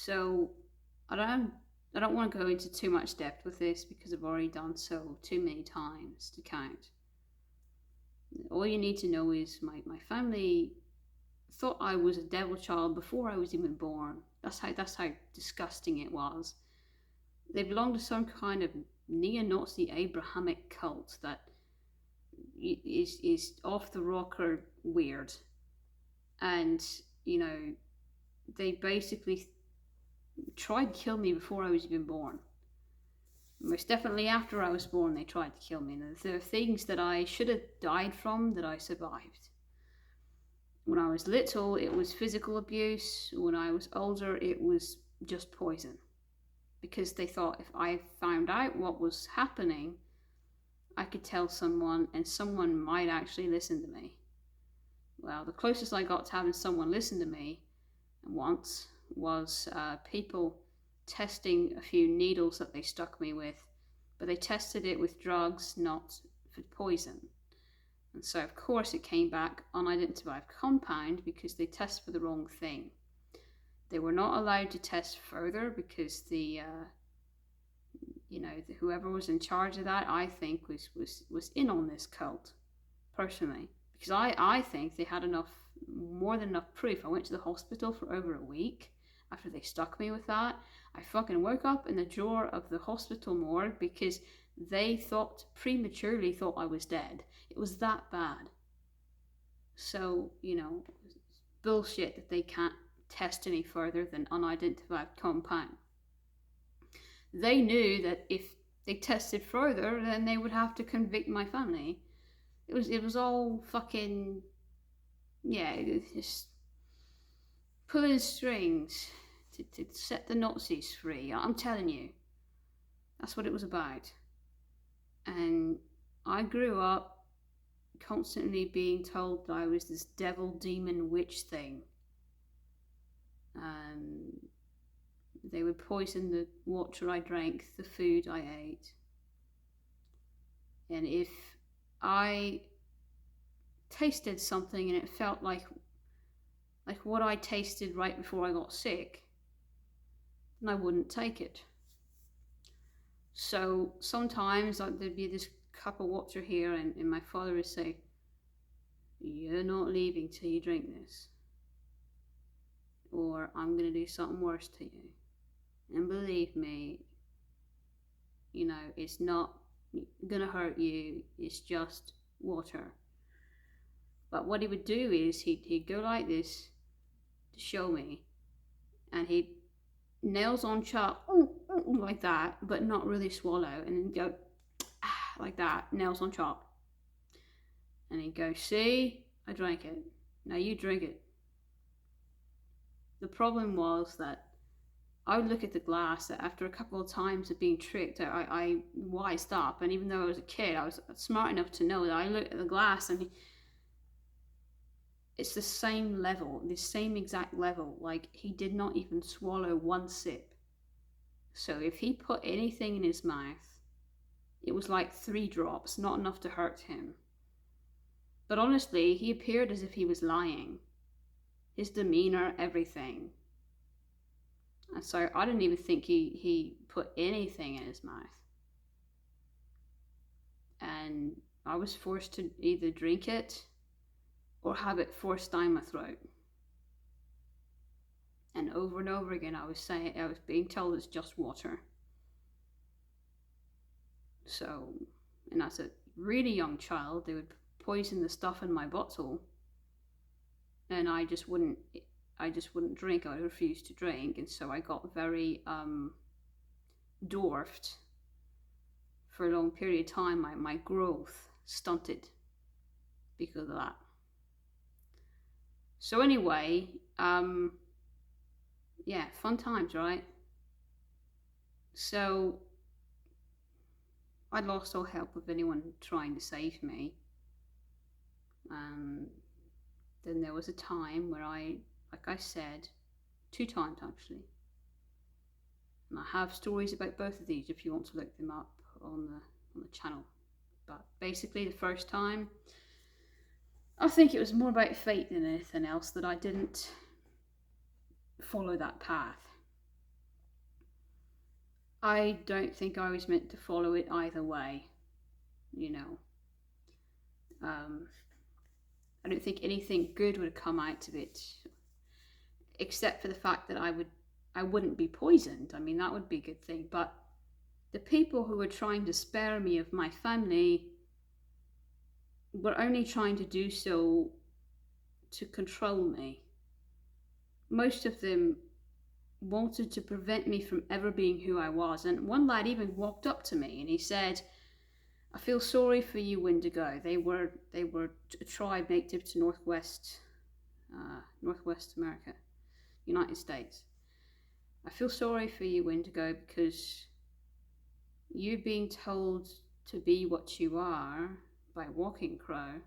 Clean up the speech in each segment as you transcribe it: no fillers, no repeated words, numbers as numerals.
So I don't I don't want to go into too much depth with this because I've already done so too many times to count. All you need to know is my family thought I was a devil child before I was even born. That's how disgusting it was. They belong to some kind of neo-Nazi Abrahamic cult that is off the rocker weird, and you know they basically tried to kill me before I was even born. Most definitely after I was born, they tried to kill me. And there are things that I should have died from that I survived. When I was little, it was physical abuse. When I was older, it was just poison. Because they thought if I found out what was happening, I could tell someone and someone might actually listen to me. Well, the closest I got to having someone listen to me once was people testing a few needles that they stuck me with, but they tested it with drugs, not for poison. And so, of course, it came back unidentified compound because they tested for the wrong thing. They were not allowed to test further because whoever was in charge of that, I think, was in on this cult, personally. Because I think they had more than enough proof. I went to the hospital for over a week after they stuck me with that. I fucking woke up in the drawer of the hospital morgue because they prematurely thought I was dead. It was that bad. So, bullshit that they can't test any further than unidentified compound. They knew that if they tested further, then they would have to convict my family. It was all fucking, yeah, just pulling strings to set the Nazis free. I'm telling you, that's what it was about. And I grew up constantly being told that I was this devil, demon, witch thing. They would poison the water I drank, the food I ate. And if I tasted something and it felt like what I tasted right before I got sick, then I wouldn't take it. So sometimes there'd be this cup of water here, and my father would say, "You're not leaving till you drink this, or I'm going to do something worse to you." And believe me, it's not going to hurt you, it's just water. But what he would do is he'd go like this to show me, and he'd nails on chalk like that, but not really swallow, and then go like that, nails on chalk. And he'd go, "See, I drank it. Now you drink it." The problem was that I would look at the glass after a couple of times of being tricked. I wised up, and even though I was a kid, I was smart enough to know that I looked at the glass and it's the same level, the same exact level. Like, he did not even swallow one sip. So if he put anything in his mouth, it was like 3 drops, not enough to hurt him. But honestly, he appeared as if he was lying. His demeanor, everything. And so I didn't even think he put anything in his mouth. And I was forced to either drink it or have it forced down my throat. And over again, I was being told it's just water. So, and as a really young child, they would poison the stuff in my bottle, and I just wouldn't drink. I would refuse to drink, and so I got very dwarfed for a long period of time. My growth stunted because of that. So anyway, yeah, fun times, right? So I lost all help of anyone trying to save me. Then there was a time where like I said, 2 times actually. And I have stories about both of these if you want to look them up on the channel. But basically, the first time, I think it was more about fate than anything else that I didn't follow that path. I don't think I was meant to follow it either way, you know. Um, I don't think anything good would come out of it, except for the fact that I wouldn't be poisoned. I mean, that would be a good thing. But the people who were trying to spare me of my family were only trying to do so to control me. Most of them wanted to prevent me from ever being who I was. And one lad even walked up to me and he said, "I feel sorry for you, Wendigo." They were a tribe native to Northwest America, United States. "I feel sorry for you, Wendigo, because you're being told to be what you are by Walking Crow,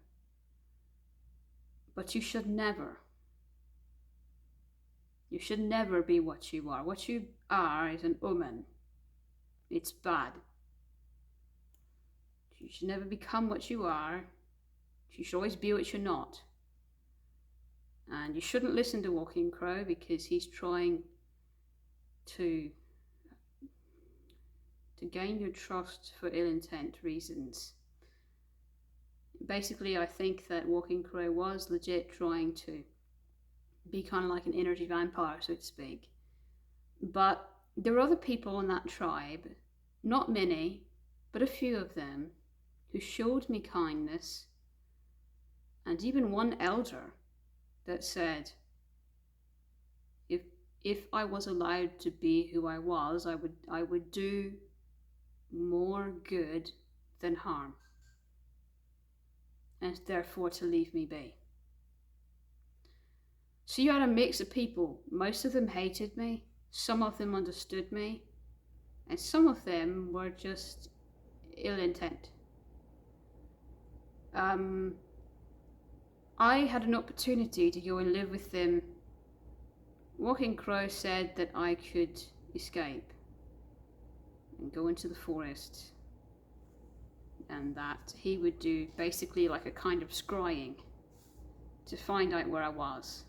but you should never. You should never be what you are. What you are is an omen. It's bad. You should never become what you are. You should always be what you're not. And you shouldn't listen to Walking Crow because he's trying to gain your trust for ill-intent reasons." Basically, I think that Walking Crow was legit trying to be kind of like an energy vampire, so to speak. But there were other people in that tribe, not many, but a few of them, who showed me kindness, and even one elder that said, if I was allowed to be who I was, I would do more good than harm, and therefore to leave me be. So you had a mix of people. Most of them hated me, some of them understood me, and some of them were just ill intent. I had an opportunity to go and live with them. Walking Crow said that I could escape and go into the forest, and that he would do basically like a kind of scrying to find out where I was,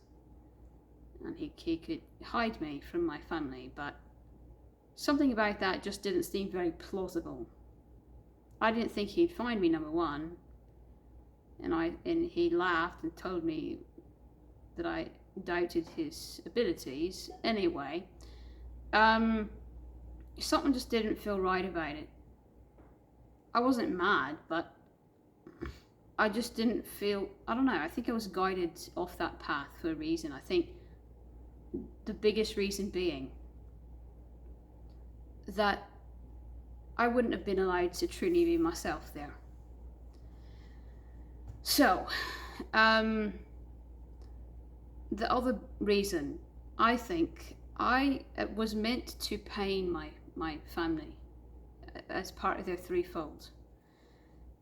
and he could hide me from my family. But something about that just didn't seem very plausible. I didn't think he'd find me, number one, and he laughed and told me that I doubted his abilities. Anyway, something just didn't feel right about it. I wasn't mad, but I just didn't feel, I don't know, I think I was guided off that path for a reason. I think the biggest reason being that I wouldn't have been allowed to truly be myself there. So, the other reason, I think I was meant to pain my family as part of their threefold.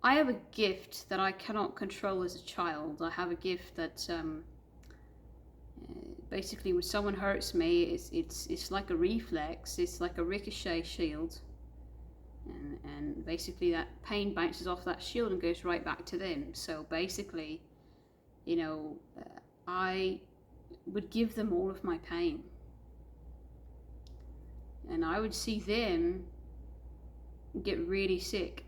I have a gift that I cannot control as a child. I have a gift that basically when someone hurts me, it's like a reflex. It's like a ricochet shield, and basically that pain bounces off that shield and goes right back to them. So basically, I would give them all of my pain, and I would see them get really sick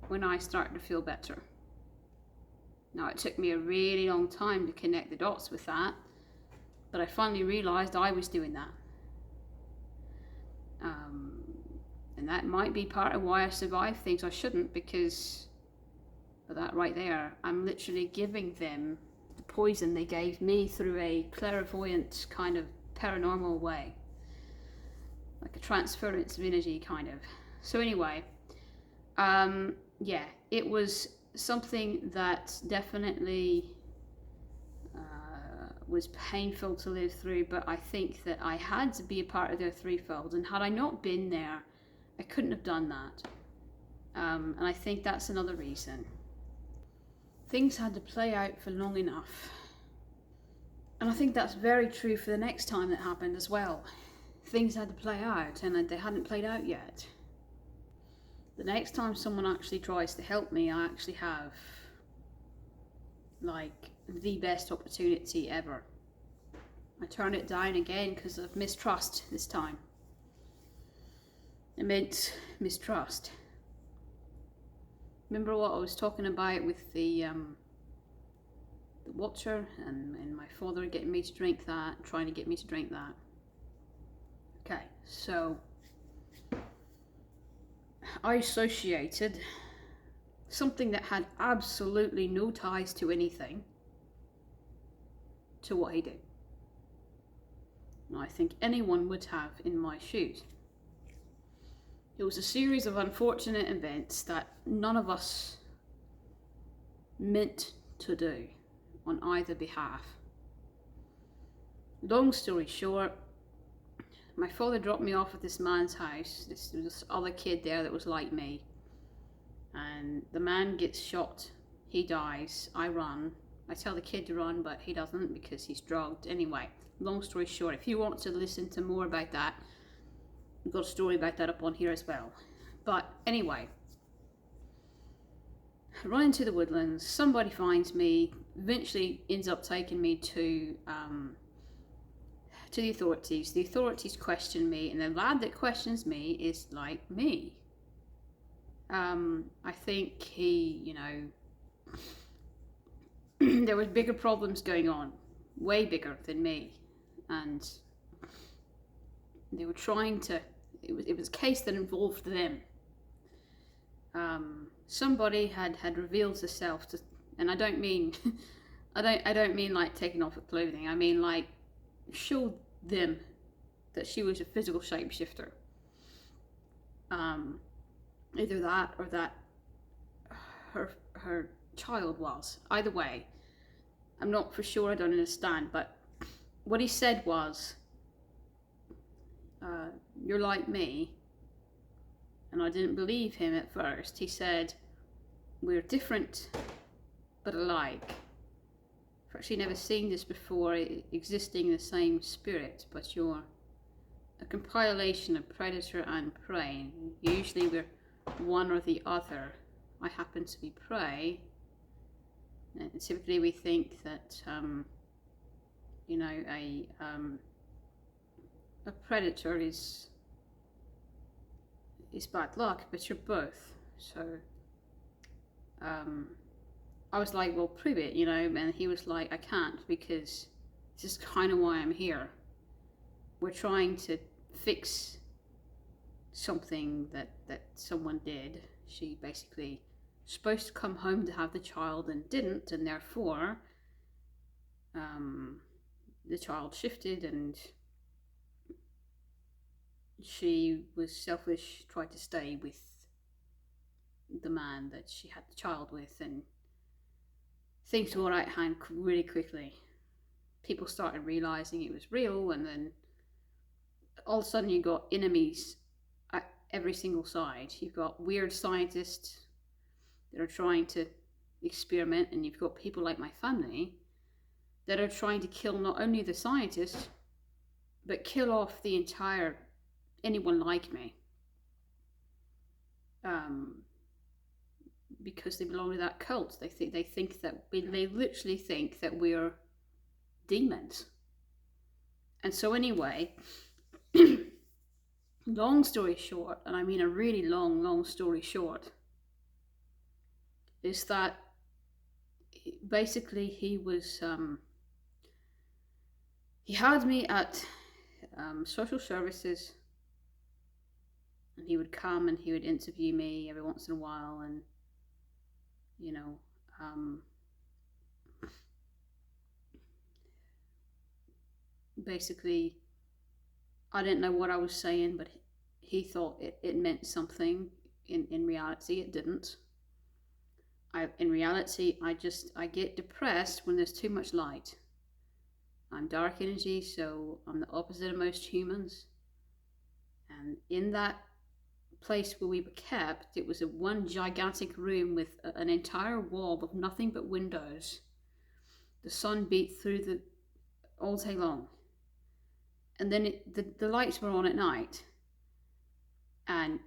when I started to feel better. Now, it took me a really long time to connect the dots with that, but I finally realized I was doing that. And that might be part of why I survived things I shouldn't, because of that right there, I'm literally giving them the poison they gave me through a clairvoyant kind of paranormal way, like a transference of energy kind of. So anyway, yeah, it was something that definitely was painful to live through, but I think that I had to be a part of their threefold, and had I not been there, I couldn't have done that. And I think that's another reason. Things had to play out for long enough. And I think that's very true for the next time that happened as well. Things had to play out, and they hadn't played out yet. The next time someone actually tries to help me, I actually have like the best opportunity ever. I turn it down again because of mistrust this time. immense mistrust. Remember what I was talking about with the Watcher and my father getting me to drink that, trying to get me to drink that. Okay, so I associated something that had absolutely no ties to anything to what he did. And I think anyone would have in my shoes. It was a series of unfortunate events that none of us meant to do on either behalf. Long story short, my father dropped me off at this man's house. There was this other kid there that was like me. And the man gets shot. He dies. I run. I tell the kid to run, but he doesn't because he's drugged. Anyway, long story short, if you want to listen to more about that, I've got a story about that up on here as well. But anyway, I run into the woodlands. Somebody finds me. Eventually ends up taking me to the authorities. The authorities question me, and the lad that questions me is like me. I think he, there was bigger problems going on, way bigger than me, and they were trying to. It was a case that involved them. Somebody had revealed herself to, and I don't mean, I don't mean like taking off her clothing. I mean like showed them that she was a physical shapeshifter. Either that or that her child was. Either way, I'm not for sure. I don't understand. But what he said was, "You're like me," and I didn't believe him at first. He said, "We're different, but alike. I've actually never seen this before, existing in the same spirit, but you're a compilation of predator and prey. Usually we're one or the other. I happen to be prey. And typically we think that, a predator is bad luck, but you're both." So, I was like, "Well, prove it," and he was like, "I can't, because this is kind of why I'm here. We're trying to fix something that someone did. She basically was supposed to come home to have the child and didn't, and therefore the child shifted, and she was selfish, tried to stay with the man that she had the child with, and things were out of hand really quickly. People started realizing it was real, and then all of a sudden you got enemies at every single side. You've got weird scientists that are trying to experiment, and you've got people like my family that are trying to kill not only the scientists, but kill off the entire anyone like me, because they belong to that cult. They literally think that we're demons. And so anyway, long story short, and I mean a really long story short, is that basically he had me at social services, and he would come and he would interview me every once in a while, and basically I didn't know what I was saying, but he thought it meant something. In reality it didn't. In reality I get depressed when there's too much light. I'm dark energy, so I'm the opposite of most humans. And in that place where we were kept, it was one gigantic room with an entire wall of nothing but windows. The sun beat through all day long, and then the lights were on at night, and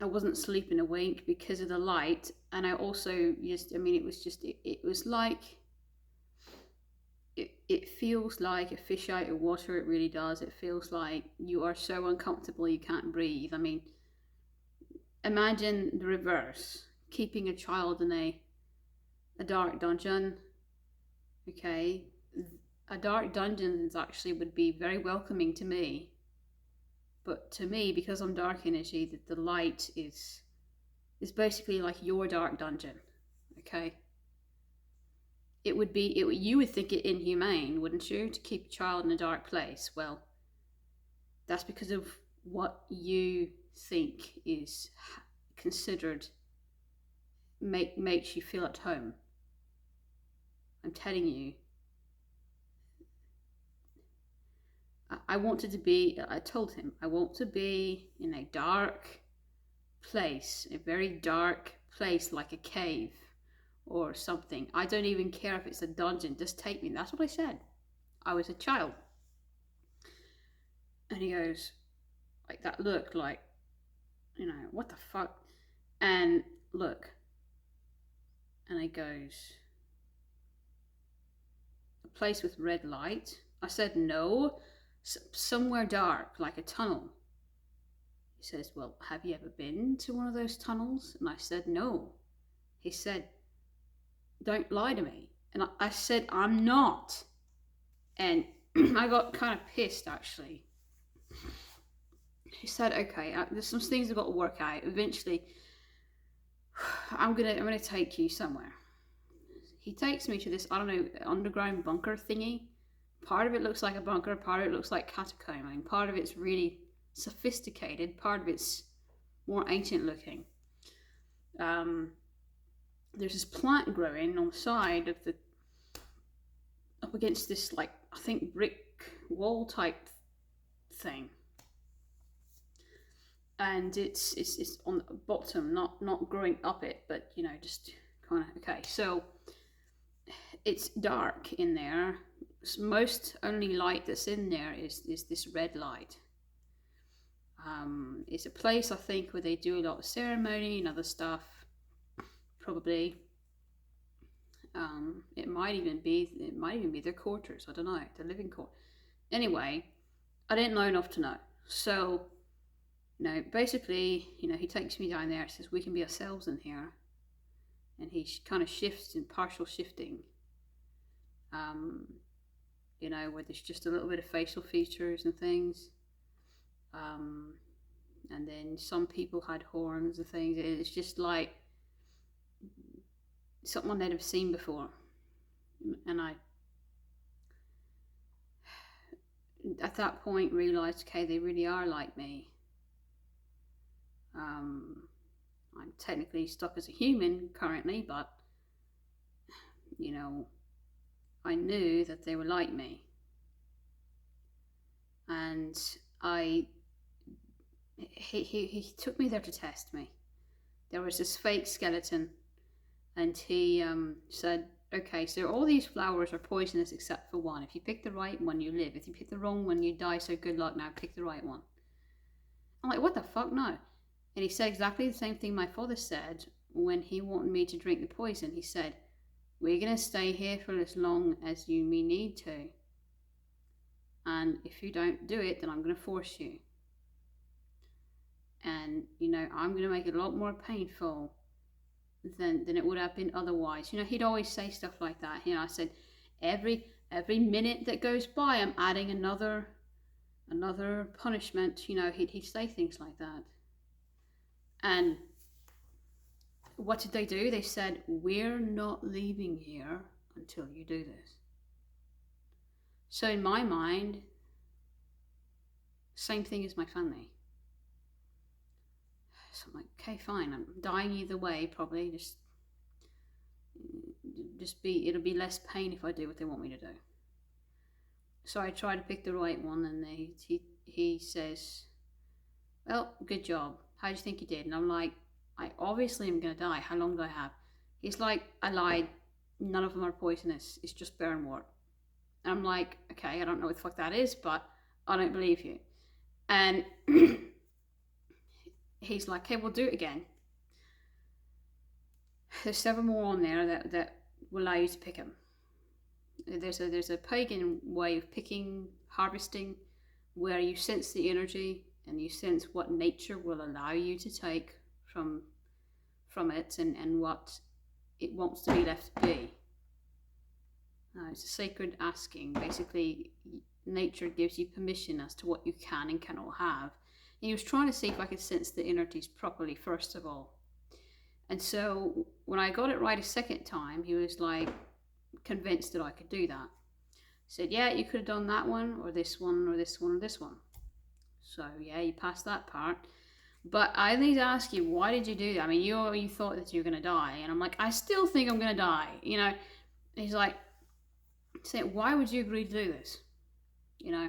I wasn't sleeping a wink because of the light. And I also it was like it feels like a fish out of water. It really does. It feels like you are so uncomfortable you can't breathe. I mean, imagine the reverse, keeping a child in a dark dungeon. Okay, a dark dungeon actually would be very welcoming to me, but to me, because I'm dark energy, the light is basically like your dark dungeon. Okay, it would be you would think it inhumane, wouldn't you, to keep a child in a dark place? Well, that's because of what you think is considered makes you feel at home. I'm telling you, I wanted to be. I told him I want to be in a dark place, a very dark place, like a cave or something. I don't even care if it's a dungeon. Just take me. That's what I said. I was a child. And he goes, like that look, like, what the fuck? And look. And he goes, a place with red light? I said, no, somewhere dark, like a tunnel. He says, well, have you ever been to one of those tunnels? And I said, no. He said, don't lie to me. And I said, I'm not. And I got kind of pissed, actually. He said, okay, there's some things I've got to work out. Eventually, I'm gonna take you somewhere. He takes me to this, I don't know, underground bunker thingy. Part of it looks like a bunker, part of it looks like catacomb. I mean, part of it's really sophisticated, part of it's more ancient looking. There's this plant growing on the side of the, up against this, like, I think brick wall type thing. And it's on the bottom, not growing up it, but just kind of, okay. So it's dark in there. Most only light that's in there is this red light. It's a place, I think, where they do a lot of ceremony and other stuff. Probably. It might even be their quarters. I don't know, their living quarters. Anyway, I didn't know enough to know. So, basically, he takes me down there. Says we can be ourselves in here, and he kind of shifts in partial shifting. Where there's just a little bit of facial features and things. And then some people had horns and things. It's just like something I'd never seen before. And I, at that point, realised, okay, they really are like me. I'm technically stuck as a human currently, but, I knew that they were like me. And he took me there to test me. There was this fake skeleton, and he said, okay, so all these flowers are poisonous except for one. If you pick the right one, you live. If you pick the wrong one, you die, so good luck now, pick the right one. I'm like, what the fuck, no. And he said exactly the same thing my father said when he wanted me to drink the poison. He said, we're going to stay here for as long as you may need to. And if you don't do it, then I'm going to force you. And, I'm going to make it a lot more painful than it would have been otherwise. He'd always say stuff like that. I said, every minute that goes by, I'm adding another punishment. He'd say things like that. And what did they do? They said, we're not leaving here until you do this. So in my mind, same thing as my family. So I'm like, okay, fine, I'm dying either way, probably. It'll be less pain if I do what they want me to do. So I try to pick the right one, and he says, well, good job. How do you think you did? And I'm like, I obviously am going to die. How long do I have? He's like, I lied. None of them are poisonous. It's just burnwort. And I'm like, okay, I don't know what the fuck that is, but I don't believe you. And he's like, okay, we'll do it again. There's several more on there that will allow you to pick them. There's a pagan way of picking, harvesting, where you sense the energy and you sense what nature will allow you to take from it, and what it wants to be left to be. It's a sacred asking. Basically, nature gives you permission as to what you can and cannot have. And he was trying to see if I could sense the energies properly, first of all. And so when I got it right a second time, he was like convinced that I could do that. He said, yeah, you could have done that one, or this one, or this one, or this one. So yeah, you passed that part. But I need to ask you, why did you do that? I mean, you thought that you were going to die. And I'm like, I still think I'm going to die. You know, he's like, saying, why would you agree to do this? You know,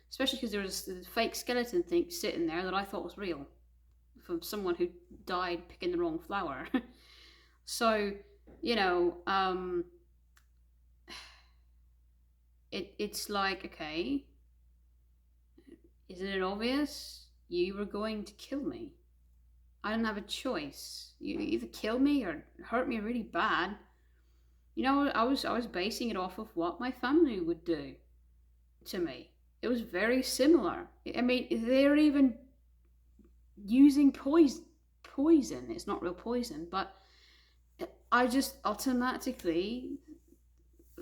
especially because there was a fake skeleton thing sitting there that I thought was real from someone who died picking the wrong flower. So, you know, it's like, okay, isn't it obvious? You were going to kill me. I didn't have a choice. You either kill me or hurt me really bad. You know, I was basing it off of what my family would do to me. It was very similar. I mean, they're even using poison. It's not real poison, but I just automatically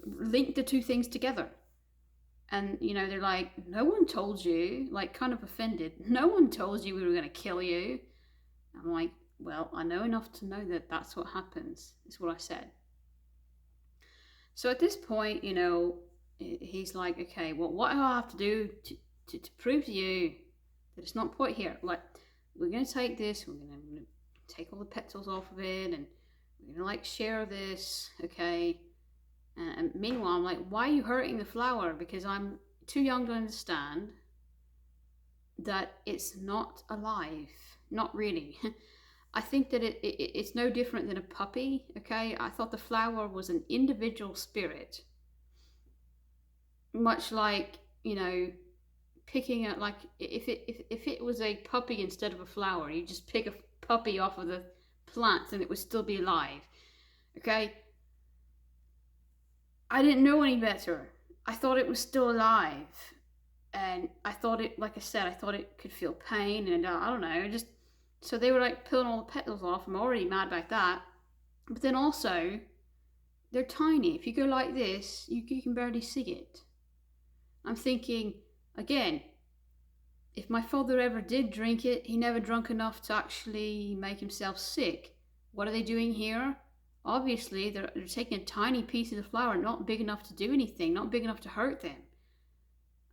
linked the two things together. And, you know, they're like, no one told you, like kind of offended, no one told you we were going to kill you. I'm like, well, I know enough to know that that's what happens, is what I said. So at this point, you know, he's like, okay, well, what do I have to do to prove to you that it's not point here? Like, we're going to take this, we're going to take all the petals off of it, and we're going to, like, share this, okay? And meanwhile, I'm like, why are you hurting the flower? Because I'm too young to understand that it's not alive. Not really. I think that it's no different than a puppy, okay? I thought the flower was an individual spirit. Much like, you know, picking it, like, if it was a puppy instead of a flower, you just pick a puppy off of the plant and it would still be alive, okay? I didn't know any better. I thought it was still alive. And I thought it, like I said, I thought it could feel pain, and I don't know, just... So they were like pulling all the petals off. I'm already mad about that. But then also, they're tiny. If you go like this, you can barely see it. I'm thinking, again, if my father ever did drink it, he never drank enough to actually make himself sick. What are they doing here? Obviously, they're taking a tiny piece of the flower, not big enough to do anything, not big enough to hurt them.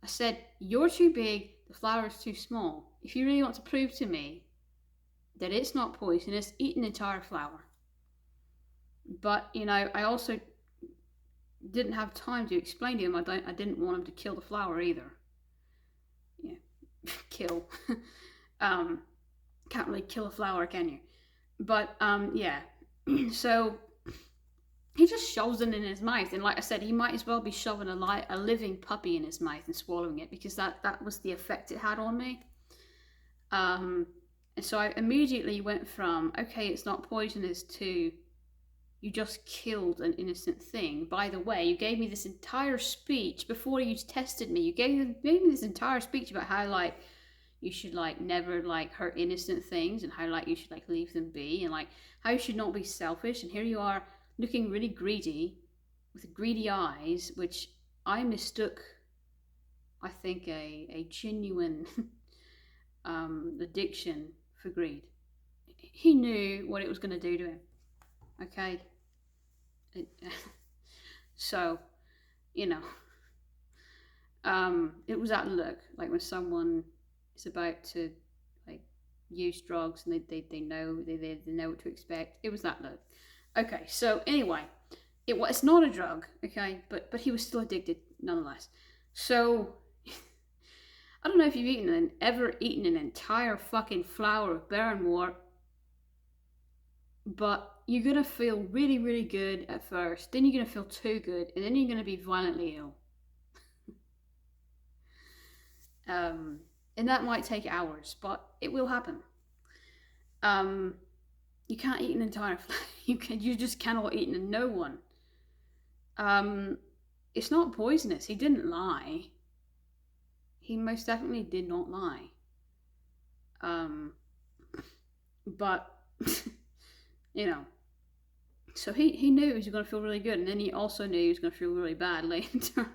I said, you're too big, the flower is too small. If you really want to prove to me that it's not poisonous, eat an entire flower. But, you know, I also didn't have time to explain to him I didn't want him to kill the flower either. Yeah, kill. Can't really kill a flower, can you? But, yeah. So he just shoves it in his mouth, and like I said, he might as well be shoving a living puppy in his mouth and swallowing it, because that was the effect it had on me. And so I immediately went from, okay, it's not poisonous, to you just killed an innocent thing. By the way, you gave me this entire speech before you tested me. You gave me this entire speech about how, like, you should, like, never, like, hurt innocent things, and how, like, you should, like, leave them be, and, like, how you should not be selfish. And here you are looking really greedy with greedy eyes, which I mistook, I think, a genuine addiction for greed. He knew what it was going to do to him, okay? So, you know, it was that look, like when someone is about to, like, use drugs and they know what to expect. It was that look. Okay, so anyway, it's not a drug, okay, but he was still addicted nonetheless. So I don't know if you've ever eaten an entire fucking flower of barrenwort, but you're gonna feel really, really good at first, then you're gonna feel too good, and then you're gonna be violently ill. And that might take hours, but it will happen. You can't eat an entire flower. You just cannot eat no one. It's not poisonous. He didn't lie. He most definitely did not lie. But you know, so he knew he was going to feel really good, and then he also knew he was going to feel really bad later.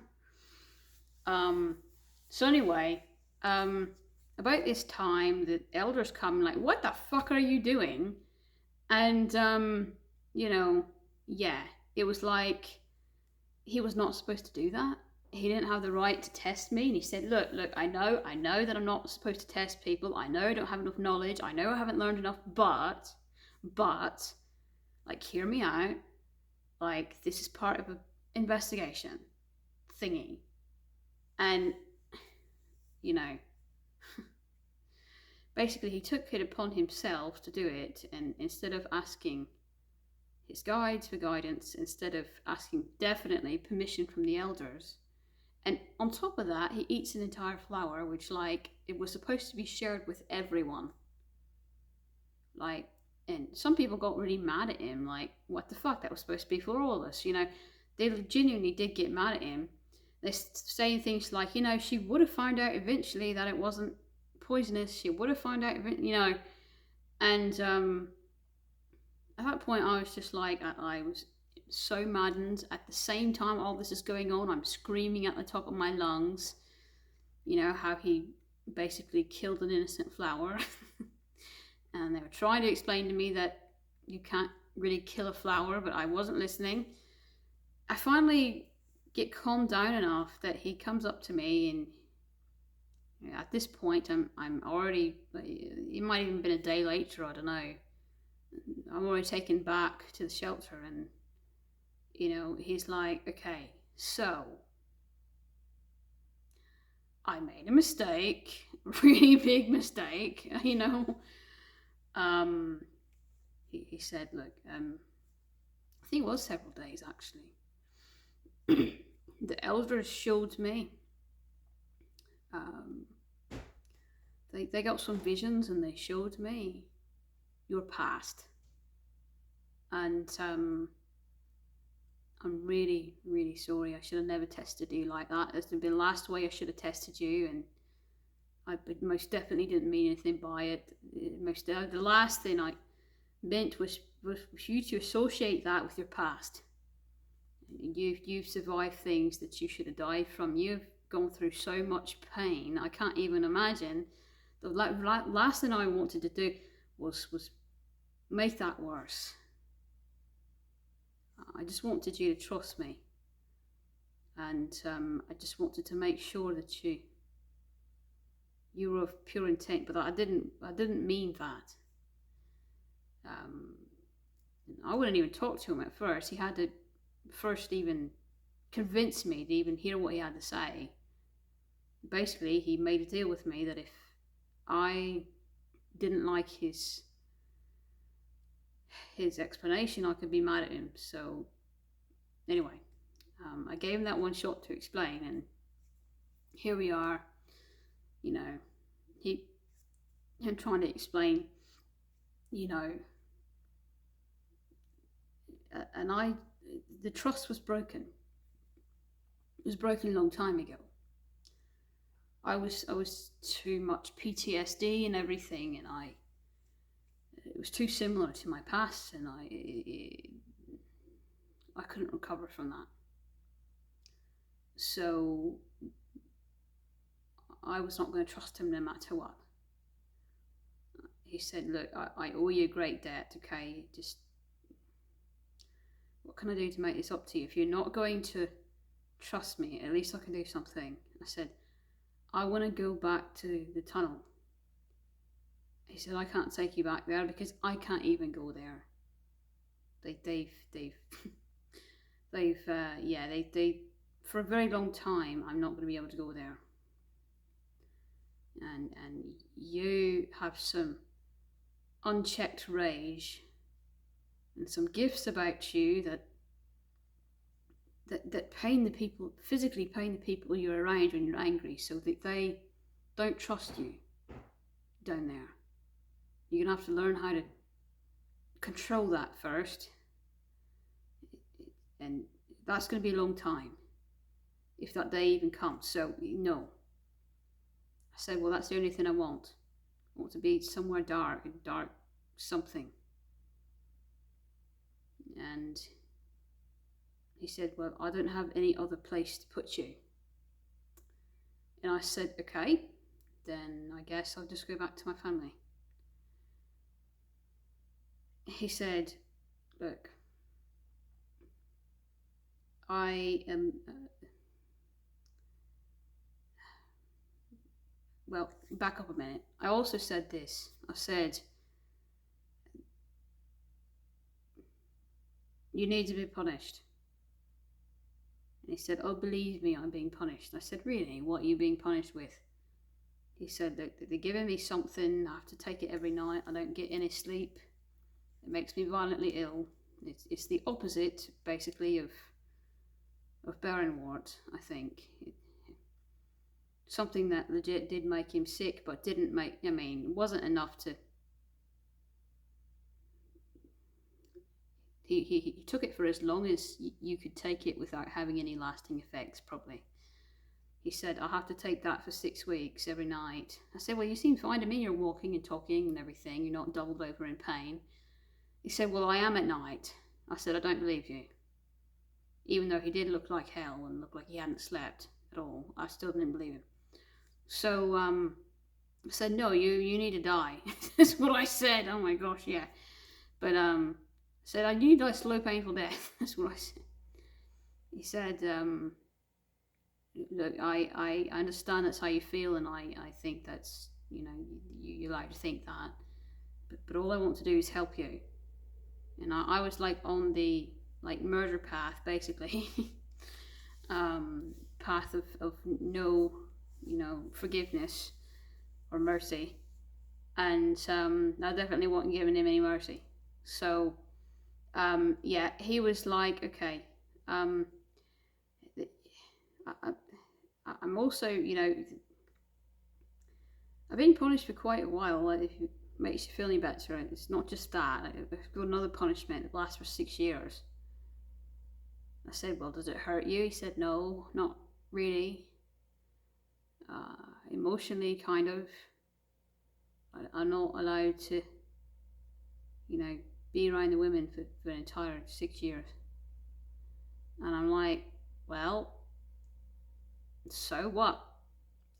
So anyway, about this time, the elders come like, "What the fuck are you doing?" And you know, yeah, it was like he was not supposed to do that. He didn't have the right to test me. And he said, look, I know that I'm not supposed to test people. I know I don't have enough knowledge. I know I haven't learned enough, but, like, hear me out. Like, this is part of an investigation thingy. And, you know, basically he took it upon himself to do it. And instead of asking his guides for guidance, instead of asking definitely permission from the elders, and on top of that, he eats an entire flower, which, like, it was supposed to be shared with everyone. Like, and some people got really mad at him, like, what the fuck, that was supposed to be for all of us, you know. They genuinely did get mad at him. They're saying things like, you know, she would have found out eventually that it wasn't poisonous. She would have found out, you know. And at that point, I was just like, I was so maddened. At the same time all this is going on, I'm screaming at the top of my lungs, you know, how he basically killed an innocent flower. And they were trying to explain to me that you can't really kill a flower, but I wasn't listening. I finally get calmed down enough that he comes up to me, and you know, at this point I'm already, it might even been a day later, I don't know, I'm already taken back to the shelter. And you know, he's like, okay, so I made a mistake, really big mistake, you know. He said, look, I think it was several days actually. The elders showed me, they got some visions, and they showed me your past. And I'm really, really sorry. I should have never tested you like that. That's been the last way I should have tested you, and I most definitely didn't mean anything by it. The last thing I meant was you to associate that with your past. You've survived things that you should have died from. You've gone through so much pain. I can't even imagine. The last thing I wanted to do was make that worse. I just wanted you to trust me, and I just wanted to make sure that you were of pure intent. But I didn't mean that. I wouldn't even talk to him at first. He had to first even convince me to even hear what he had to say. Basically, he made a deal with me that if I didn't like his explanation, I could be mad at him. So anyway, I gave him that one shot to explain, and here we are. You know, him trying to explain, you know, and the trust was broken. It was broken a long time ago. I was too much PTSD and everything, and it was too similar to my past, and I couldn't recover from that. So I was not going to trust him no matter what. He said, look, I owe you a great debt, okay? Just, what can I do to make this up to you? If you're not going to trust me, at least I can do something. I said, I want to go back to the tunnel. He said, I can't take you back there because I can't even go there. They've for a very long time, I'm not going to be able to go there. And you have some unchecked rage and some gifts about you that pain the people, physically pain the people you're around when you're angry, so that they don't trust you down there. You're going to have to learn how to control that first, and that's going to be a long time. if that day even comes. So, no. I said, well, that's the only thing I want. I want to be somewhere dark, dark something. And he said, well, I don't have any other place to put you. And I said, okay, then I guess I'll just go back to my family. He said, look, I am, well, back up a minute. I also said this. I said, you need to be punished. And he said, oh, believe me, I'm being punished. I said, really? What are you being punished with? He said, they're giving me something. I have to take it every night. I don't get any sleep. It makes me violently ill. It's the opposite, basically, of Baron-wort, I think. Something that legit did make him sick, but didn't make, I mean, wasn't enough to... He took it for as long as you could take it without having any lasting effects, probably. He said, I'll have to take that for 6 weeks every night. I said, well, you seem fine to me. You're walking and talking and everything. You're not doubled over in pain. He said, well, I am at night. I said, I don't believe you. Even though he did look like hell and looked like he hadn't slept at all, I still didn't believe him. So I said, no, you need to die. That's what I said. Oh my gosh, yeah. But said, I need a slow, painful death. That's what I said. He said, look, I understand that's how you feel, and I think that's, you know, you like to think that. But all I want to do is help you. And I was like on the like murder path, basically. Path of no, you know, forgiveness or mercy. And I definitely wasn't giving him any mercy. So yeah, he was like, okay, I'm also, you know, I've been punished for quite a while. Like, if it makes you feel any better, it's not just that. I've got another punishment that lasts for 6 years. I said, well, does it hurt you? He said, no, not really. Emotionally, kind of. I'm not allowed to, you know, be around the women for an entire 6 years. And I'm like, well, so what?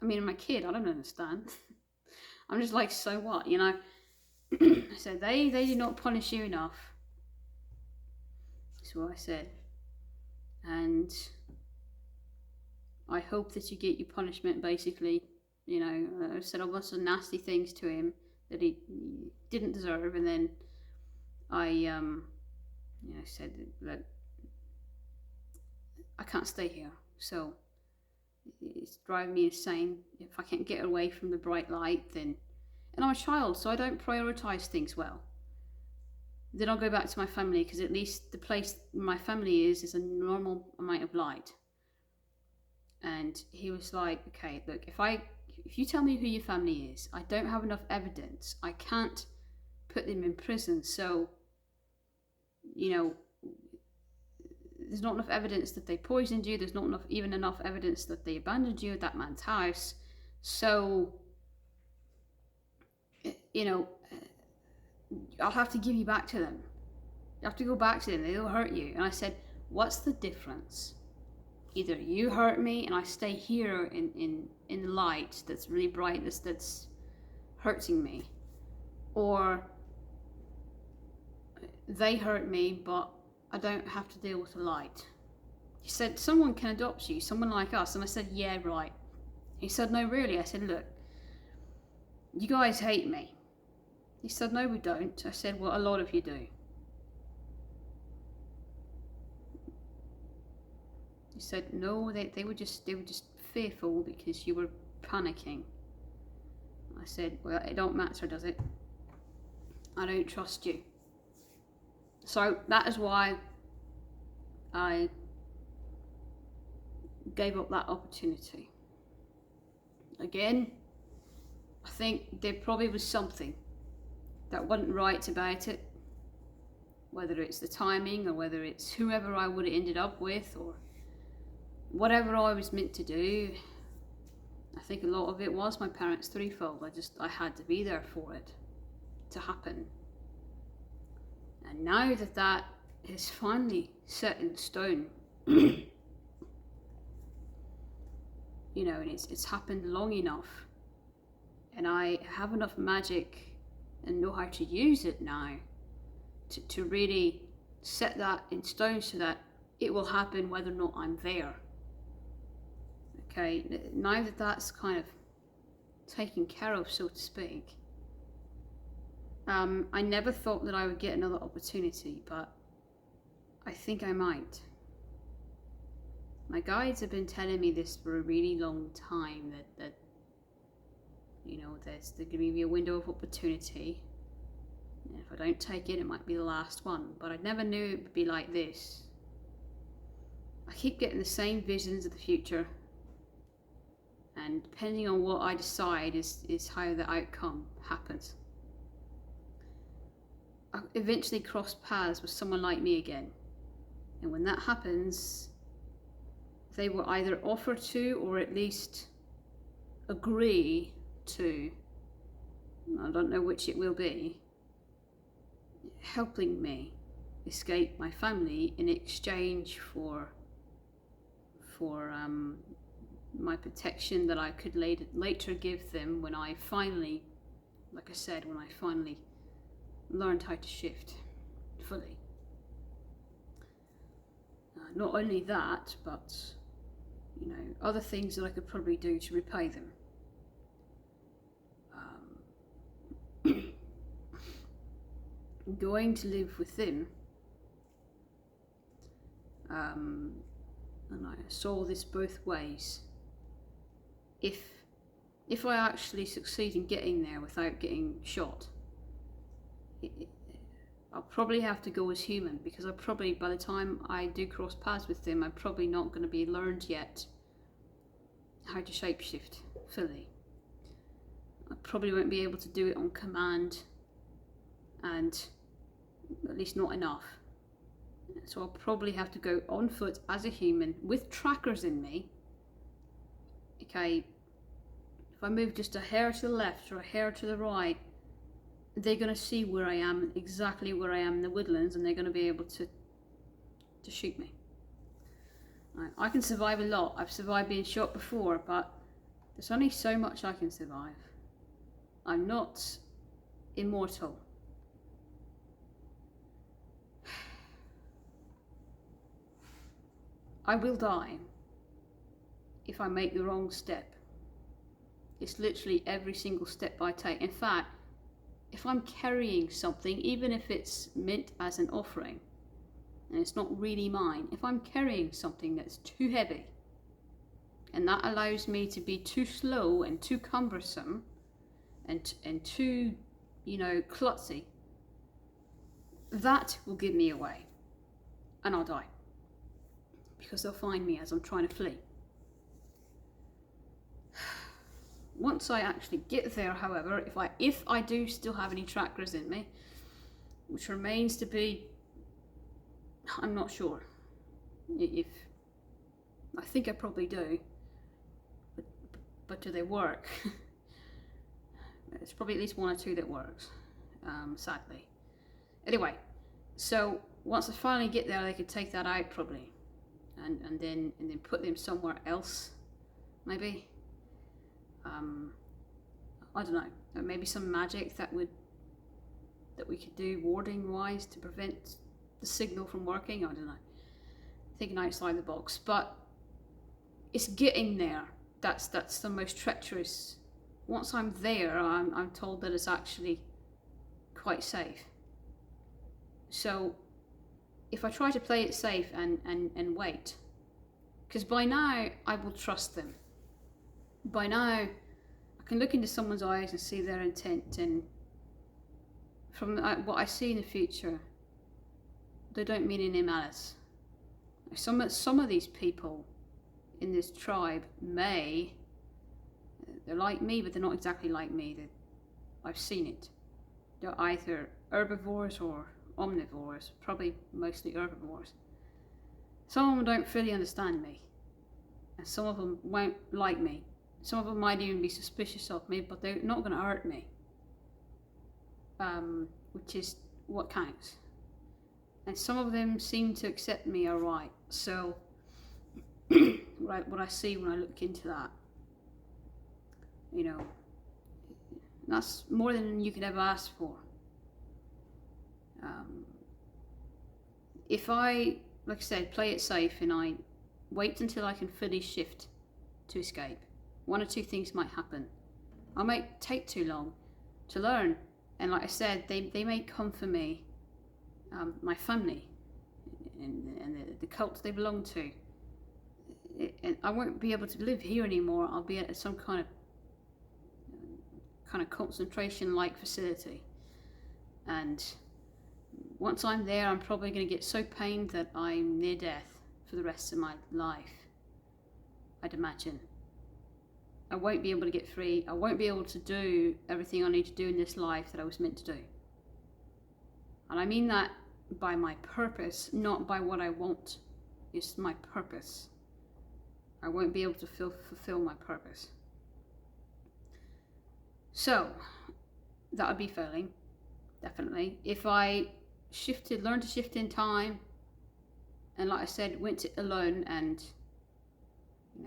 I mean, I'm a kid, I don't understand. I'm just like, so what, you know? So they did not punish you enough. That's what I said. And I hope that you get your punishment, basically. You know, I said a lot of nasty things to him that he didn't deserve, and then I, you know, said that I can't stay here, so it's driving me insane. If I can't get away from the bright light, then, and I'm a child, so I don't prioritize things well. Then I'll go back to my family, because at least the place my family is a normal amount of light. And he was like, okay, look, if you tell me who your family is, I don't have enough evidence. I can't put them in prison. So, you know, there's not enough evidence that they poisoned you. There's not even enough evidence that they abandoned you at that man's house. So, you know, I'll have to give you back to them. You have to go back to them. They'll hurt you. And I said, what's the difference? Either you hurt me and I stay here in the light that's really bright, that's hurting me, or they hurt me but I don't have to deal with the light. He said, someone can adopt you, someone like us. And I said, yeah, right. He said, no, really. I said, look, you guys hate me. He said, no, we don't. I said, well, a lot of you do. He said, no, they were just fearful because you were panicking. I said, well, it don't matter, does it? I don't trust you. So that is why I gave up that opportunity. Again, I think there probably was something that wasn't right about it, whether it's the timing or whether it's whoever I would have ended up with, or whatever I was meant to do, I think a lot of it was my parents' threefold. I had to be there for it to happen. And now that that is finally set in stone, you know, and it's happened long enough, and I have enough magic and know how to use it now to really set that in stone so that it will happen whether or not I'm there. Okay, now that that's kind of taken care of, so to speak, I never thought that I would get another opportunity, but I think I might. My guides have been telling me this for a really long time, that you know, there's going to be a window of opportunity, and if I don't take it, it might be the last one. But I never knew it would be like this. I keep getting the same visions of the future, and depending on what I decide is how the outcome happens. I eventually cross paths with someone like me again, and when that happens, they will either offer to, or at least agree to, I don't know which it will be, helping me escape my family in exchange for my protection that I could later give them when I finally, like I said, when I finally learned how to shift fully. Not only that, but you know, other things that I could probably do to repay them. Going to live with them, and I saw this both ways. If I actually succeed in getting there without getting shot, I'll probably have to go as human, because I probably, by the time I do cross paths with them, I'm probably not going to be learned yet how to shapeshift fully. I probably won't be able to do it on command, and at least not enough. So I'll probably have to go on foot as a human with trackers in me. Okay, if I move just a hair to the left or a hair to the right, they're going to see where I am, exactly where I am in the woodlands, and they're going to be able to shoot me. Right, I can survive a lot. I've survived being shot before, but there's only so much I can survive. I'm not immortal. I will die if I make the wrong step. It's literally every single step I take. In fact, if I'm carrying something, even if it's meant as an offering, and it's not really mine, if I'm carrying something that's too heavy, and that allows me to be too slow and too cumbersome, and too, you know, klutzy, that will give me away, and I'll die. Because they'll find me as I'm trying to flee. Once I actually get there, however, if I do still have any trackers in me, which remains to be, I'm not sure. If I think I probably do, but do they work? There's probably at least one or two that works, sadly. Anyway, so once I finally get there, they could take that out probably. And then put them somewhere else, maybe. I don't know. Maybe some magic that we could do warding wise to prevent the signal from working. I don't know. Thinking outside the box, but it's getting there. That's the most treacherous. Once I'm there, I'm told that it's actually quite safe. So if I try to play it safe and wait, because by now I will trust them. By now I can look into someone's eyes and see their intent, and from what I see in the future, they don't mean any malice. Some of these people in this tribe they're like me, but they're not exactly like me. I've seen it. They're either herbivores or omnivores, probably mostly herbivores. Some of them don't fully understand me, And some of them won't like me. Some of them might even be suspicious of me, but they're not going to hurt me. Which is what counts. And some of them seem to accept me alright. So, what I see when I look into that, you know, that's more than you could ever ask for. If I, like I said, play it safe and I wait until I can fully shift to escape, one or two things might happen. I might take too long to learn. And like I said, they may come for me, my family, and the cult they belong to. And I won't be able to live here anymore. I'll be at some kind of concentration-like facility. And once I'm there, I'm probably going to get so pained that I'm near death for the rest of my life, I'd imagine. I won't be able to get free. I won't be able to do everything I need to do in this life that I was meant to do. And I mean that by my purpose, not by what I want. It's my purpose. I won't be able to fulfill my purpose. So, that would be failing, definitely. If I learned to shift in time, and like I said, went alone and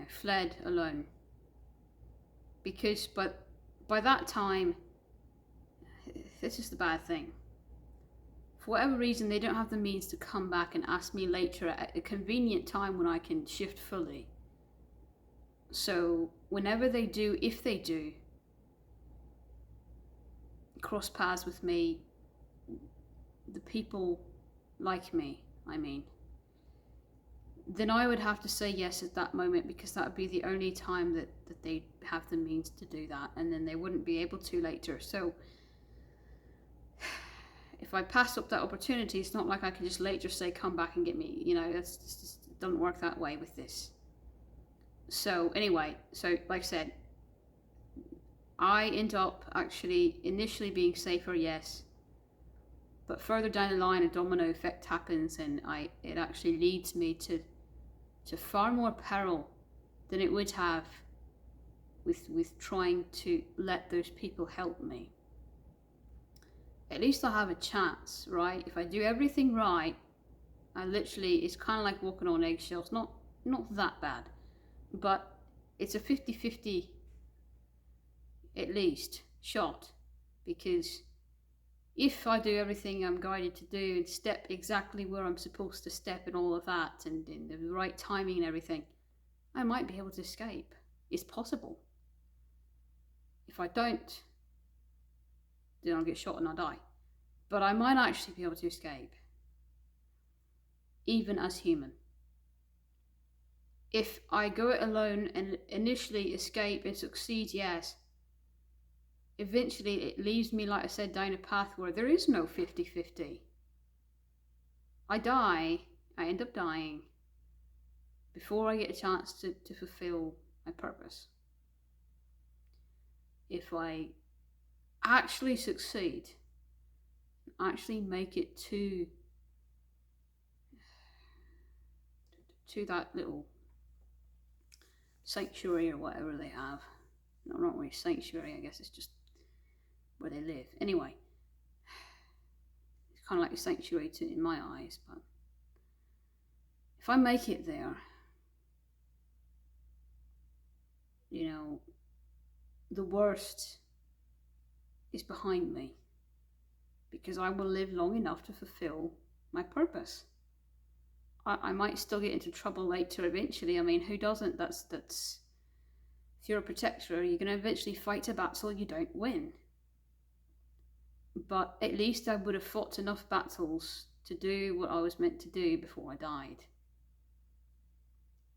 fled alone. Because by that time, this is the bad thing. For whatever reason, they don't have the means to come back and ask me later at a convenient time when I can shift fully. So whenever they do, if they do, cross paths with me, the people like me, I mean, then I would have to say yes at that moment, because that would be the only time that they have the means to do that, and then they wouldn't be able to later. So if I pass up that opportunity, it's not like I can just later say, come back and get me. That's just, it doesn't work that way with this. So anyway, like I said, I end up actually initially being safer, yes, but further down the line a domino effect happens, and it actually leads me to far more peril than it would have with trying to let those people help me. At least I have a chance, right? If I do everything right, it's kind of like walking on eggshells. Not that bad, but it's a 50-50 at least shot, because if I do everything I'm guided to do and step exactly where I'm supposed to step and all of that, and in the right timing and everything, I might be able to escape. It's possible. If I don't, then I'll get shot and I'll die. But I might actually be able to escape, even as human. If I go it alone and initially escape and succeed, yes, eventually it leaves me, like I said, down a path where there is no 50-50. I end up dying before I get a chance to fulfill my purpose. If I actually succeed, actually make it to that little sanctuary or whatever they have. No, not really sanctuary, I guess it's just where they live. Anyway, it's kind of like a sanctuary in my eyes, but if I make it there, the worst is behind me, because I will live long enough to fulfill my purpose. I might still get into trouble later eventually. I mean, who doesn't? That's if you're a protector, you're going to eventually fight a battle you don't win. But at least I would have fought enough battles to do what I was meant to do before I died.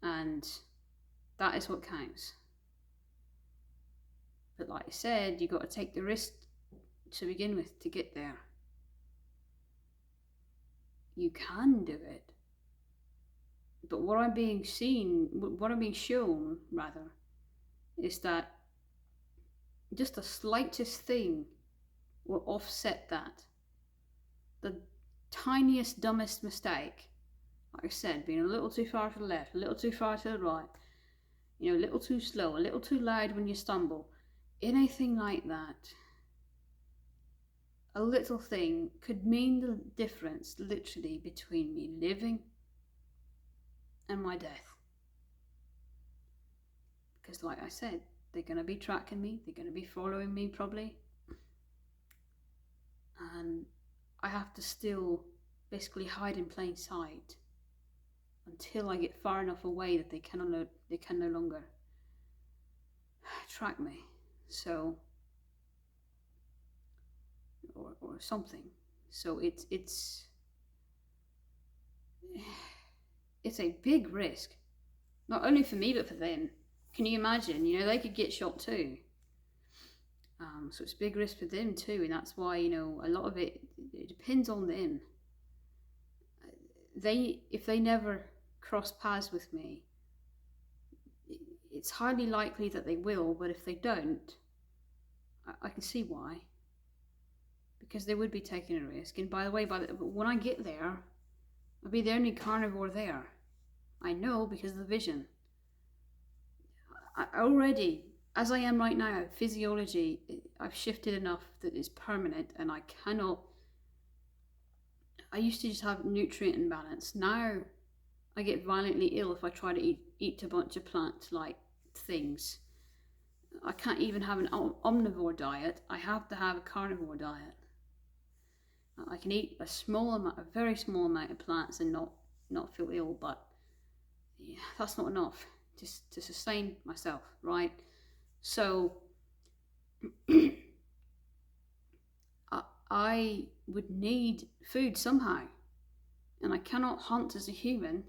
And that is what counts. But like I said, you got to take the risk to begin with to get there. You can do it. But what I'm being shown, is that just the slightest thing will offset that. The tiniest, dumbest mistake, like I said, being a little too far to the left, a little too far to the right, you know, a little too slow, a little too loud when you stumble, anything like that. A little thing could mean the difference, literally, between me living and my death. Because, like I said, they're going to be tracking me, they're going to be following me probably. And I have to still basically hide in plain sight until I get far enough away that they can no longer track me. So, or something. So it's a big risk, not only for me but for them. Can you imagine? You know, they could get shot too. So it's a big risk for them too, and that's why, you know, a lot of it depends on them. If they never cross paths with me, it's highly likely that they will. But if they don't, I can see why. Because they would be taking a risk. And by the way, when I get there, I'll be the only carnivore there. I know because of the vision. I already, as I am right now, physiology, I've shifted enough that it's permanent, and I cannot. I used to just have nutrient imbalance. Now I get violently ill if I try to eat a bunch of plant-like things. I can't even have an omnivore diet. I have to have a carnivore diet. I can eat a very small amount of plants and not feel ill, but yeah, that's not enough just to sustain myself, right? So I would need food somehow, and I cannot hunt as a human.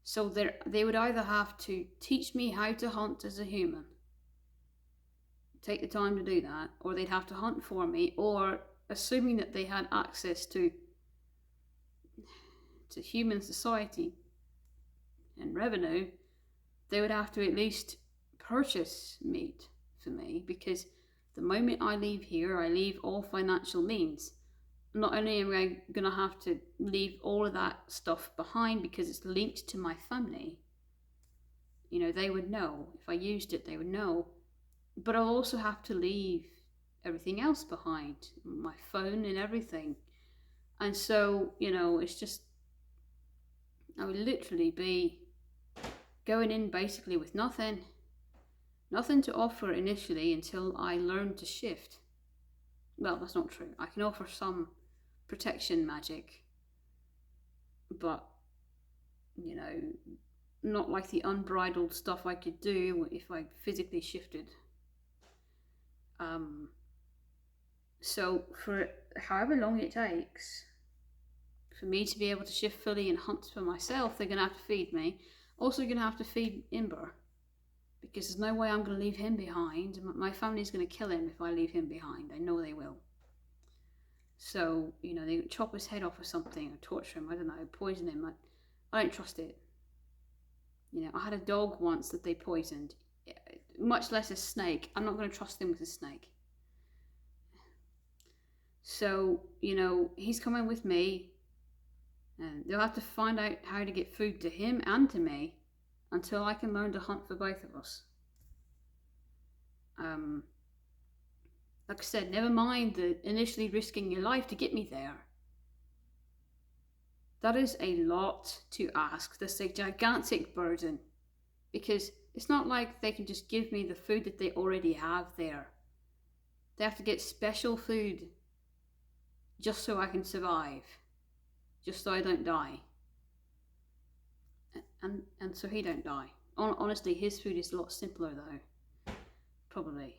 So they would either have to teach me how to hunt as a human, take the time to do that, or they'd have to hunt for me, or assuming that they had access to human society and revenue, they would have to at least purchase meat for me, because the moment I leave here, I leave all financial means. Not only am I going to have to leave all of that stuff behind because it's linked to my family, you know, they would know. If I used it, they would know. But I'll also have to leave everything else behind, my phone and everything. And so, you know, it's just, I would literally be going in basically with nothing to offer initially until I learn to shift. Well, that's not true. I can offer some protection magic, but, you know, not like the unbridled stuff I could do if I physically shifted. So for however long it takes for me to be able to shift fully and hunt for myself, they're going to have to feed me. Also going to have to feed Imber, because there's no way I'm going to leave him behind. My family's going to kill him if I leave him behind. I know they will. So, you know, they chop his head off or something, or torture him, I don't know, poison him. I don't trust it. You know, I had a dog once that they poisoned, much less a snake. I'm not going to trust him with a snake. So, you know, he's coming with me, and they'll have to find out how to get food to him and to me until I can learn to hunt for both of us. Like I said, never mind the initially risking your life to get me there. That is a lot to ask. That's a gigantic burden, because it's not like they can just give me the food that they already have there. They have to get special food just so I can survive, just so I don't die, and so he don't die. Honestly, his food is a lot simpler though, probably.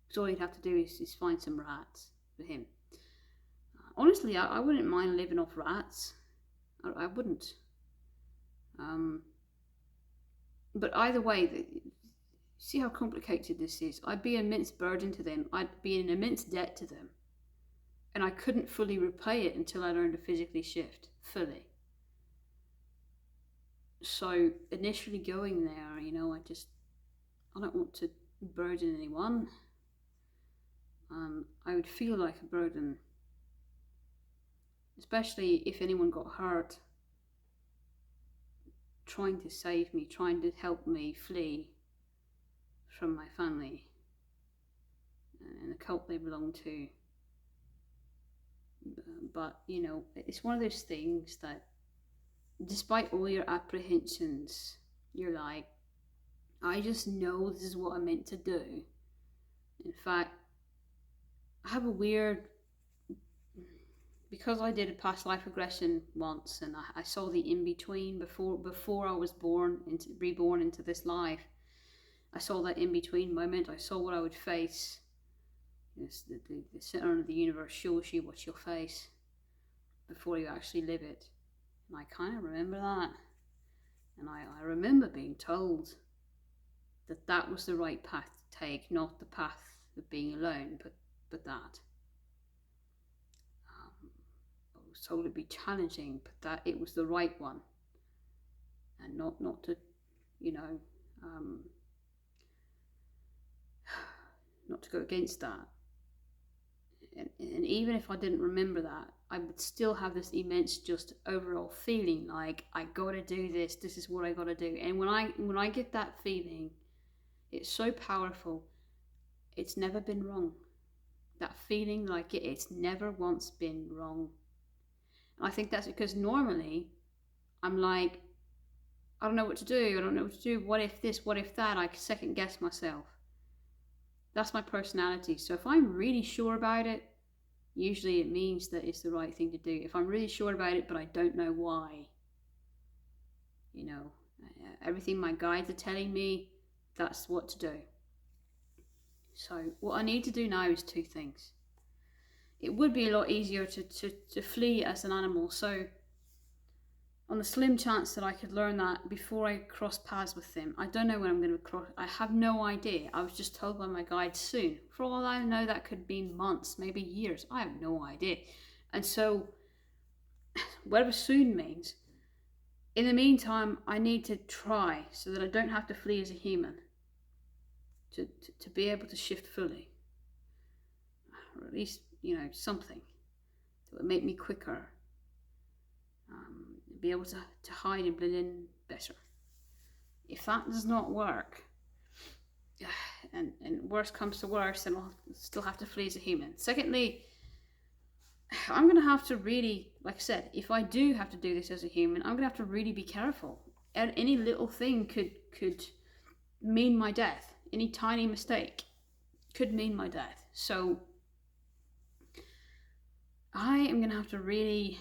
So all he'd have to do is find some rats for him. Honestly, I wouldn't mind living off rats. I wouldn't. But either way, see how complicated this is. I'd be an immense burden to them. I'd be in immense debt to them. And I couldn't fully repay it until I learned to physically shift fully. So initially going there, you know, I don't want to burden anyone. I would feel like a burden, especially if anyone got hurt. trying to save me, trying to help me flee from my family and the cult they belong to. But, you know, it's one of those things that despite all your apprehensions, you're like, I just know this is what I'm meant to do. In fact, I have a weird, because I did a past life regression once, and I saw the in-between before I was reborn into this life. I saw that in-between moment. I saw what I would face. Yes, the center of the universe shows you what you'll face before you actually live it. And I kind of remember that. And I remember being told that that was the right path to take, not the path of being alone, but that. I was told it'd be challenging, but that it was the right one. And not to, you know, not to go against that. And even if I didn't remember that, I would still have this immense just overall feeling like I gotta do this. This is what I gotta do. And when I get that feeling, it's so powerful. It's never been wrong. That feeling like it's never once been wrong. And I think that's because normally I'm like, I don't know what to do. I don't know what to do. What if this? What if that? I second guess myself. That's my personality. So if I'm really sure about it, usually it means that it's the right thing to do. If I'm really sure about it, but I don't know why, you know, everything my guides are telling me, that's what to do. So what I need to do now is two things. It would be a lot easier to flee as an animal. So on the slim chance that I could learn that before I cross paths with them, I don't know when I'm going to cross. I have no idea. I was just told by my guide soon. For all I know, that could be months, maybe years. I have no idea. And so, whatever soon means, in the meantime, I need to try so that I don't have to flee as a human. To be able to shift fully. Or at least, you know, something that would make me quicker. Be able to hide and blend in better. If that does not work, and worse comes to worse, then I'll still have to flee as a human. Secondly, I'm going to have to really, like I said, if I do have to do this as a human, I'm going to have to really be careful. And any little thing could mean my death. Any tiny mistake could mean my death. So I am going to have to really...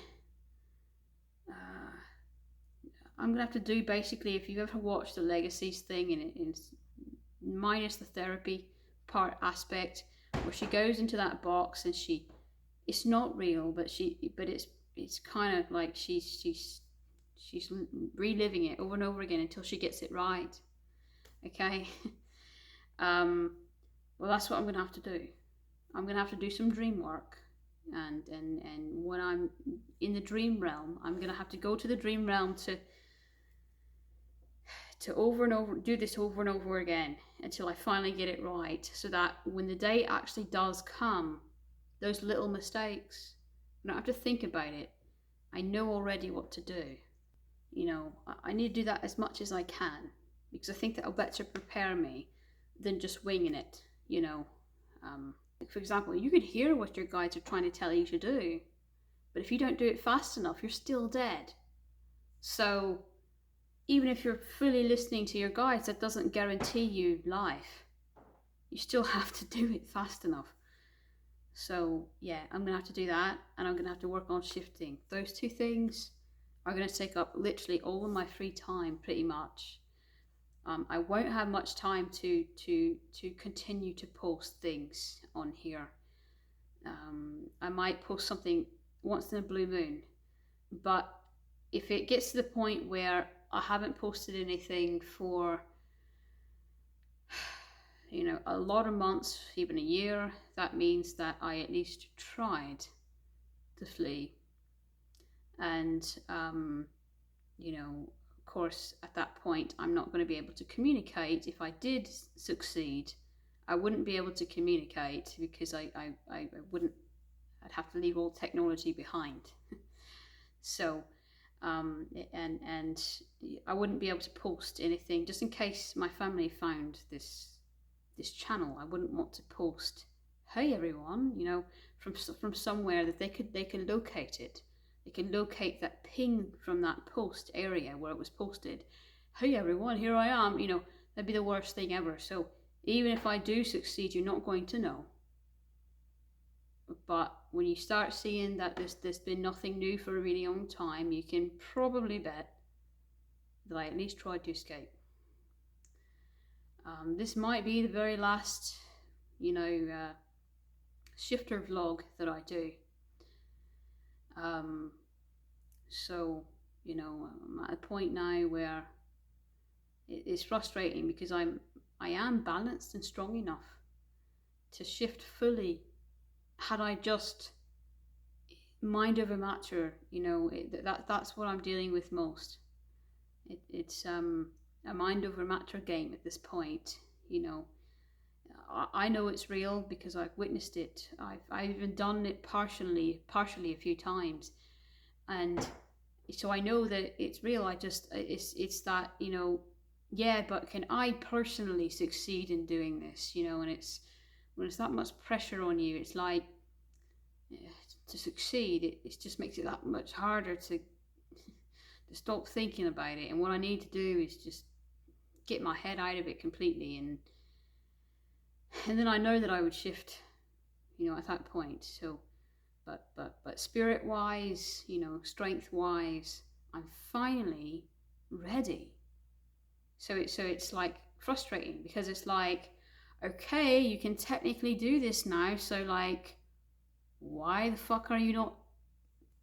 I'm going to have to do basically, if you've ever watched the Legacies thing, and it's minus the therapy part aspect, where she goes into that box and it's not real, but it's kind of like she's reliving it over and over again until she gets it right. Okay. Well, that's what I'm going to have to do. I'm going to have to do some dream work. And when I'm in the dream realm, I'm going to have to go to the dream realm to over and over, do this over and over again until I finally get it right, so that when the day actually does come, those little mistakes, I don't have to think about it. I know already what to do. You know, I need to do that as much as I can, because I think that'll better prepare me than just winging it, you know. For example, you can hear what your guides are trying to tell you to do, but if you don't do it fast enough, you're still dead. So even if you're fully listening to your guides, that doesn't guarantee you life. You still have to do it fast enough. So yeah, I'm going to have to do that, and I'm going to have to work on shifting. Those two things are going to take up literally all of my free time, pretty much. I won't have much time to continue to post things on here. I might post something once in a blue moon, but if it gets to the point where I haven't posted anything for, you know, a lot of months, even a year, that means that I at least tried to flee. And, you know, of course, at that point, I'm not going to be able to communicate. If I did succeed, I wouldn't be able to communicate because I wouldn't, I'd have to leave all technology behind. So And I wouldn't be able to post anything just in case my family found this channel. I wouldn't want to post, "Hey everyone," from somewhere that they can locate it. They can locate that ping from that post area where it was posted. "Hey everyone, here I am." That'd be the worst thing ever. So even if I do succeed, you're not going to know. But when you start seeing that there's been nothing new for a really long time, you can probably bet that I at least tried to escape. This might be the very last, shifter vlog that I do. So, I'm at a point now where it's frustrating because I am balanced and strong enough to shift fully had I just mind over matter. That's what I'm dealing with most. It's a mind over matter game at this point. I know it's real because I've witnessed it. I've even done it partially a few times, and so I know that it's real. It's that, yeah, but can I personally succeed in doing this? And it's when it's that much pressure on you, it's like, to succeed, it just makes it that much harder to stop thinking about it. And what I need to do is just get my head out of it completely, and then I know that I would shift, at that point. So, but spirit wise, strength wise, I'm finally ready. So it's like frustrating because it's like, okay, you can technically do this now. So like, why the fuck are you not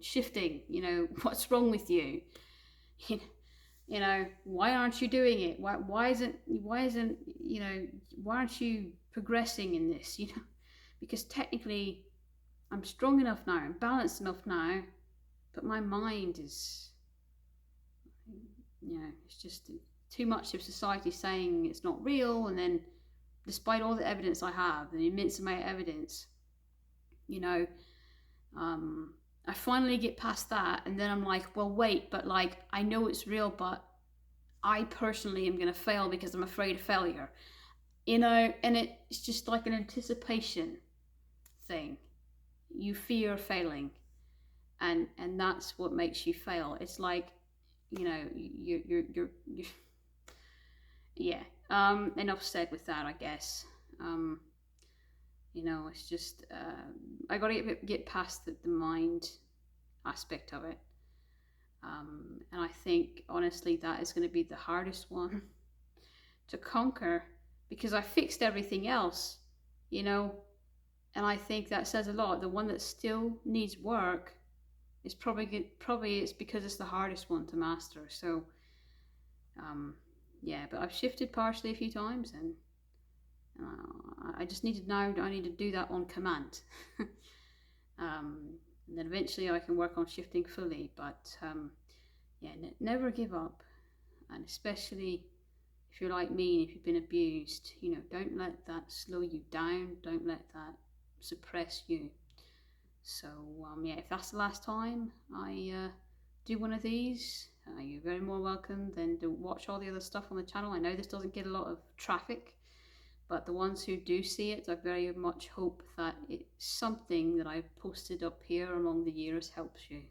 shifting? What's wrong with you? Why aren't you doing it? Why aren't you progressing in this? Because technically I'm strong enough now, I'm balanced enough now, but my mind is, it's just too much of society saying it's not real. And then despite all the evidence I have, the immense amount of evidence, I finally get past that, and then I'm like, well, wait, but like, I know it's real, but I personally am going to fail because I'm afraid of failure, and it's just like an anticipation thing. You fear failing, and that's what makes you fail. It's like, you're yeah. Enough said with that, I guess. It's just, I gotta get past the mind aspect of it. And I think, honestly, that is going to be the hardest one to conquer, because I fixed everything else, and I think that says a lot. The one that still needs work is probably it's because it's the hardest one to master. So, yeah, but I've shifted partially a few times, and I just need to do that on command. And then eventually I can work on shifting fully. But yeah, never give up, and especially if you're like me and if you've been abused, don't let that slow you down. Don't let that suppress you. So yeah, if that's the last time I do one of these, you're very more welcome. Then to watch all the other stuff on the channel. I know this doesn't get a lot of traffic, but the ones who do see it, I very much hope that it's something that I've posted up here along the years helps you.